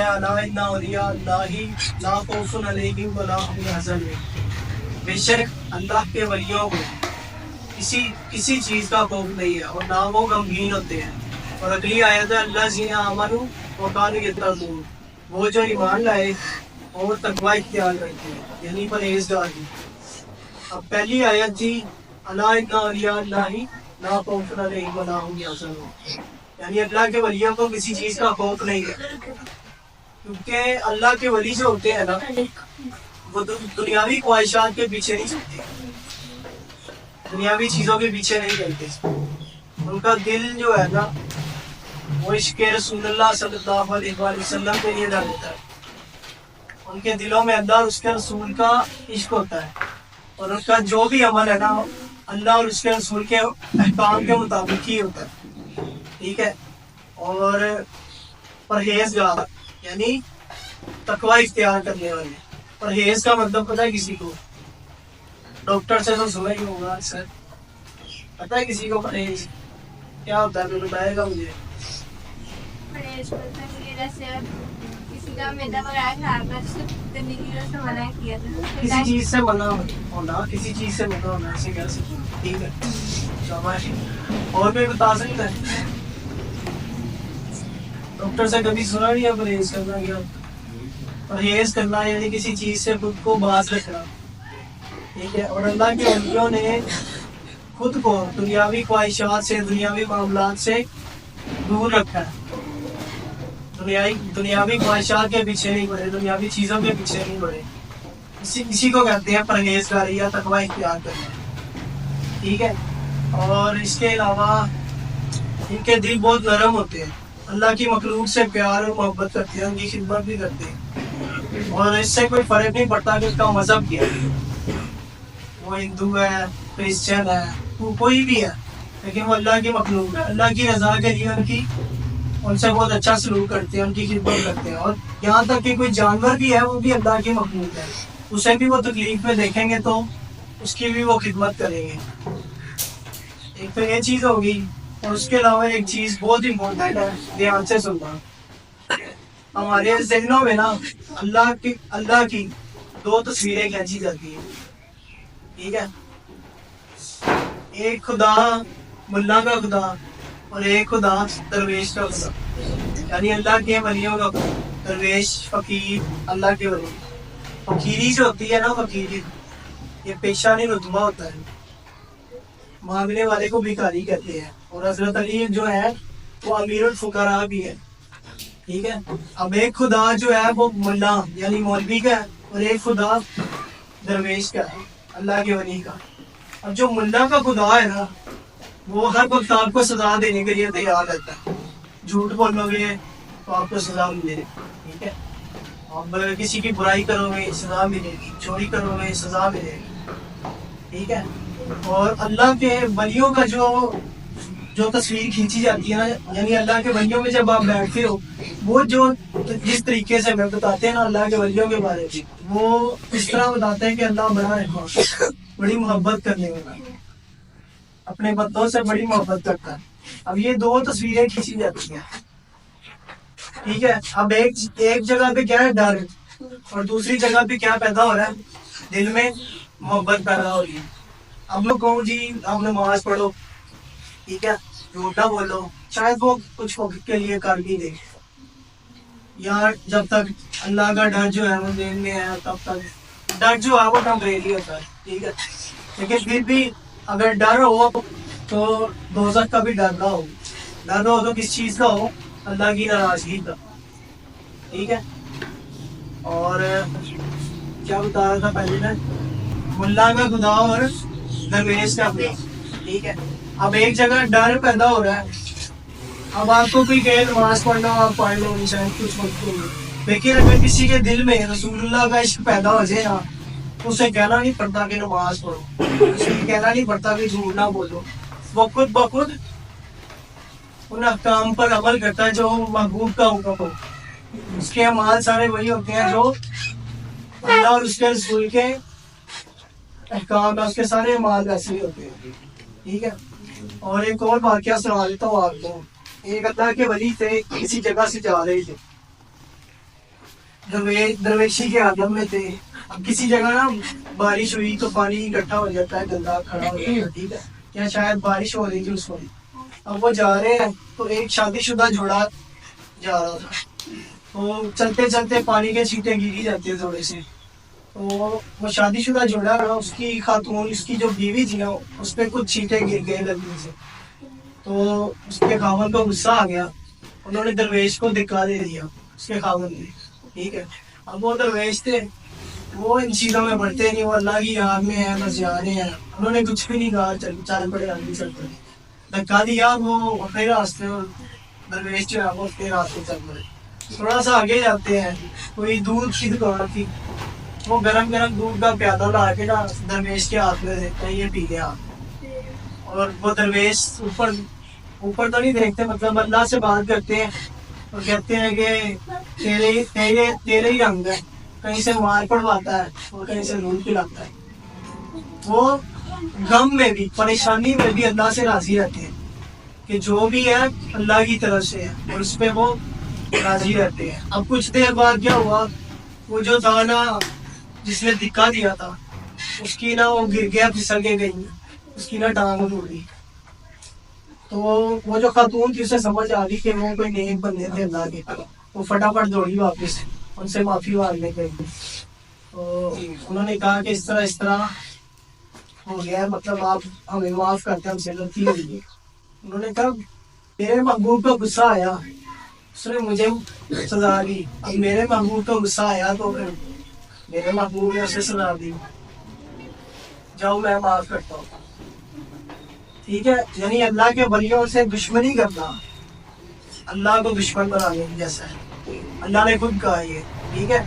ہے الا ان اولیاء اللہ لا خوف علیہم ولا هم يحزنون، بے شک اللہ کے ولیوں کو کسی چیز کا خوف نہیں ہے اور نہ وہ غمگین ہوتے ہیں۔ اور اگلی آیت ہے الذین آمنوا وکانوا یتقون، وہ جو ایمان لائے اور تقوی اختیار کرتے ہیں یعنی پرہیزگاری۔ اب پہلی آیت تھی الا ان اولیاء اللہ لا خوف علیہم ولا هم يحزنون، یعنی اللہ کے ولیوں کو کسی چیز کا خوف نہیں ہے، کیونکہ اللہ کے ولی جو ہوتے ہیں نا وہ دنیاوی خواہشات کے پیچھے نہیں چلتے، دنیاوی چیزوں کے پیچھے نہیں چلتے، ان کا دل جو ہے نا وہ عشق رسول اللہ صلی اللہ علیہ وآلہ وسلم کے لیے ڈر ہوتا ہے، ان کے دلوں میں اللہ اور اس کے رسول کا عشق ہوتا ہے، اور ان کا جو بھی عمل ہے نا اللہ اور اس کے رسول کے احکام کے مطابق ہی ہوتا ہے، ٹھیک ہے۔ اور پرہیزگار یعنی تقوی اختیار کرنے والے، پرہیز کا مطلب پتہ ہے کسی کو؟ ڈاکٹر سے تو سنا ہی ہوگا سر، پتہ ہے کسی کو پرہیز کیا ہوتا ہے؟ تو بتائے گا مجھے۔ پرہیز جیسے کسی کا میدا وغیرہ کھا کر کرنے کی سے منع کیا تھا، کسی چیز سے منع ہونا، کسی چیز سے منع ہونا، ایسے کہہ سکتے ہیں، ٹھیک ہے۔ شاباش۔ اور بھی بتا سکتے ہیں؟ ڈاکٹر سے کبھی سنا نہیں ہے پرہیز کرنا کیا؟ پرہیز کرنا یعنی کسی چیز سے خود کو باز رکھنا، ٹھیک ہے۔ اور اللہ کے ولیوں نے خود کو دنیاوی خواہشات سے، دنیاوی معاملات سے دور رکھا ہے، دنیاوی خواہشات کے پیچھے نہیں پڑے، دنیاوی چیزوں کے پیچھے نہیں پڑے، اسی کو کہتے ہیں پرہیزگاری یا تقوی اختیار کرنا، ٹھیک ہے۔ اور اس کے علاوہ ان کے دل بہت نرم ہوتے ہیں، اللہ کی مخلوق سے پیار اور محبت کرتے ہیں، ان کی خدمت بھی کرتے ہیں، اور اس سے کوئی فرق نہیں پڑتا کہ اس کا مذہب کیا ہے، وہ ہندو ہے، کرسچن ہے، وہ کوئی بھی ہے، لیکن وہ اللہ کی مخلوق ہے، اللہ کی رضا کے لیے ان سے بہت اچھا سلوک کرتے ہیں، ان کی خدمت کرتے ہیں، اور یہاں تک کہ کوئی جانور بھی ہے وہ بھی اللہ کی مخلوق ہے، اسے بھی وہ تکلیف میں دیکھیں گے تو اس کی بھی وہ خدمت کریں گے۔ ایک تو یہ چیز ہوگی، اور اس کے علاوہ ایک چیز بہت امپورٹنٹ ہے، دھیان سے سننا۔ ہمارے ذہنوں میں نا اللہ کی دو تصویریں کھینچی جاتی ہیں، ٹھیک ہے۔ ایک خدا ملا کا خدا اور ایک خدا درویش کا خدا، یعنی اللہ کے ولیوں کا خدا، درویش، فقیر، اللہ کے ولی۔ فقیری جو ہوتی ہے نا، فقیری یہ پیشانی رتبہ ہوتا ہے، معاملے والے کو بھکاری کہتے ہیں، اور حضرت علی جو ہے وہ امیر الفقراء بھی ہے، ٹھیک ہے۔ اب ایک خدا جو ہے وہ ملا یعنی مولوی کا ہے، اور ایک خدا درویش کا ہے، اللہ کے ولی کا۔ اب جو ملا کا خدا ہے نا وہ ہر وقت آپ کو سزا دینے کے لیے تیار رہتا ہے، جھوٹ بولو گے تو آپ کو سزا ملے گی، ٹھیک ہے۔ اب کسی کی برائی کرو گے سزا ملے گی، چوری کرو گے سزا ملے گی، ٹھیک ہے۔ اور اللہ کے ولیوں کا جو تصویر کھینچی جاتی ہے نا، یعنی اللہ کے ولیوں میں جب آپ بیٹھتے ہو، وہ جو جس طریقے سے ہمیں بتاتے ہیں نا اللہ کے ولیوں کے بارے میں، وہ اس طرح بتاتے ہیں کہ اللہ بڑا ہے، بڑی محبت کرنے والا، اپنے بندوں سے بڑی محبت کرتا ہے۔ اب یہ دو تصویریں کھینچی جاتی ہیں، ٹھیک ہے۔ اب ایک جگہ پہ کیا ہے ڈر، اور دوسری جگہ پہ کیا پیدا ہو رہا ہے؟ دل میں محبت پیدا ہو رہی ہے۔ اب میں کہوں جی آپ نماز پڑھو، ٹھیک ہے، جھوٹ نہ بولو، شاید وہ کچھ وقت کے لیے کر بھی دے، یا جب تک اللہ کا ڈر جو ہے وہ دل میں ہے تب تک ڈر جو ہے وہ ٹمپریری ہوتا ہے، ٹھیک ہے۔ لیکن پھر بھی اگر ڈر ہو تو دوزخ کا بھی ڈر نہ ہو، ڈر ہو تو کس چیز کا ہو؟ اللہ کی ناراضگی کا، ٹھیک ہے۔ اور کیا بتا رہا تھا پہلے میں؟ ملا کا خدا اور درویش کا خدا، ٹھیک ہے۔ اب ایک جگہ ڈر پیدا ہو رہا ہے، اب آپ کو کوئی کہے نماز پڑھنا آپ پڑھ لو، شاید کچھ وقت ہو، لیکن اگر کسی کے دل میں رسول اللہ کا عشق پیدا ہو جائے نا، اسے کہنا نہیں پڑتا کہ نماز پڑھو، اسے کہنا نہیں پڑتا کہ جھوٹ نہ بولو، وہ خود بخود ان احکام پر عمل کرتا ہے جو محبوب کا حکم ہو۔ اس کے اعمال سارے وہی ہوتے ہیں جو اللہ اور اس کے رسول کے احکام ہے، اس کے سارے اعمال ایسے ہی ہوتے ہیں، ٹھیک ہے۔ اور ایک اور واقعہ سنا دیتا ہوں آپ کو۔ ایک اللہ کے ولی تھے، کسی جگہ سے جا رہے تھے، درویشی کے عالم میں تھے. اب کسی جگہ نا بارش ہوئی تو پانی اکٹھا ہو جاتا ہے, گندا کھڑا ہوتا ہے, ٹھیک ہے, یا شاید بارش ہو رہی تھی اس وقت. اب وہ جا رہے ہیں تو ایک شادی شدہ جوڑا جا رہا تھا, تو چلتے چلتے پانی کے چھینٹے گری جاتے ہیں تھوڑے سے. تو وہ شادی شدہ جوڑا نا, اس کی خاتون, اس کی جو بیوی تھی نا, اس پہ کچھ چھینٹے گر گئے لگنے سے. تو اس کے خاوند کو غصہ آ گیا, انہوں نے درویش کو دکا دے دیا اس کے خاوند نے, ٹھیک ہے. اب وہ درویش تھے, وہ ان چیزوں میں بڑھتے نہیں, وہ اللہ کی یاد میں ہیں, بس جا رہے ہیں. انہوں نے کچھ بھی نہیں کہا, چل پڑے آدمی, چل پڑے, دھکا دیا, وہ اپنے راستے, درویش جو ہے وہ اپنے راستے چل پڑے. تھوڑا سا آگے جاتے ہیں, کوئی دودھ کی دکان تھی, وہ گرم گرم دودھ کا پیالہ لا کے نا درویش کے ہاتھ میں دیتا ہے, یہ پی لیا. اور وہ درویش اوپر تو نہیں دیکھتے, مطلب اللہ سے بات کرتے ہیں اور کہتے ہیں کہ تیرے ہی رنگ ہے, کہیں سے مار پڑواتا ہے اور کہیں سے دودھ پلاتا ہے. وہ غم میں بھی, پریشانی میں بھی اللہ سے راضی رہتے ہیں کہ جو بھی ہے اللہ کی طرف سے ہے, اور اس پہ وہ راضی رہتے ہیں. اب کچھ دیر بعد کیا ہوا, وہ جو تھا نا جس نے دھکا دیا تھا, اس کی نا وہ گر گیا, پھسل کے گئی, اس کی نا ٹانگ ٹوٹ گئی. تو وہ جو خاتون تھی, اسے سمجھ آ گئی کہ وہ کوئی نیک بندے تھے اللہ کے, وہ فٹافٹ دوڑی واپس ان سے معافی مانگنے گئی. تو انہوں نے کہا کہ اس طرح ہو گیا, مطلب آپ ہمیں معاف کرتے, ہم سے غلطی ہو گئی. انہوں نے کہا میرے محبوب کو غصہ آیا, اس نے مجھے سزا دی, اب میرے محبوب کو غصہ آیا تو پھر میرے محبوب نے اسے سزا دی, جاؤ میں معاف کرتا ہوں. ٹھیک ہے, یعنی اللہ کے ولیوں سے دشمنی کرنا اللہ کو دشمن بنانے جیسا ہے. اللہ نے خود کہا یہ, ٹھیک ہے.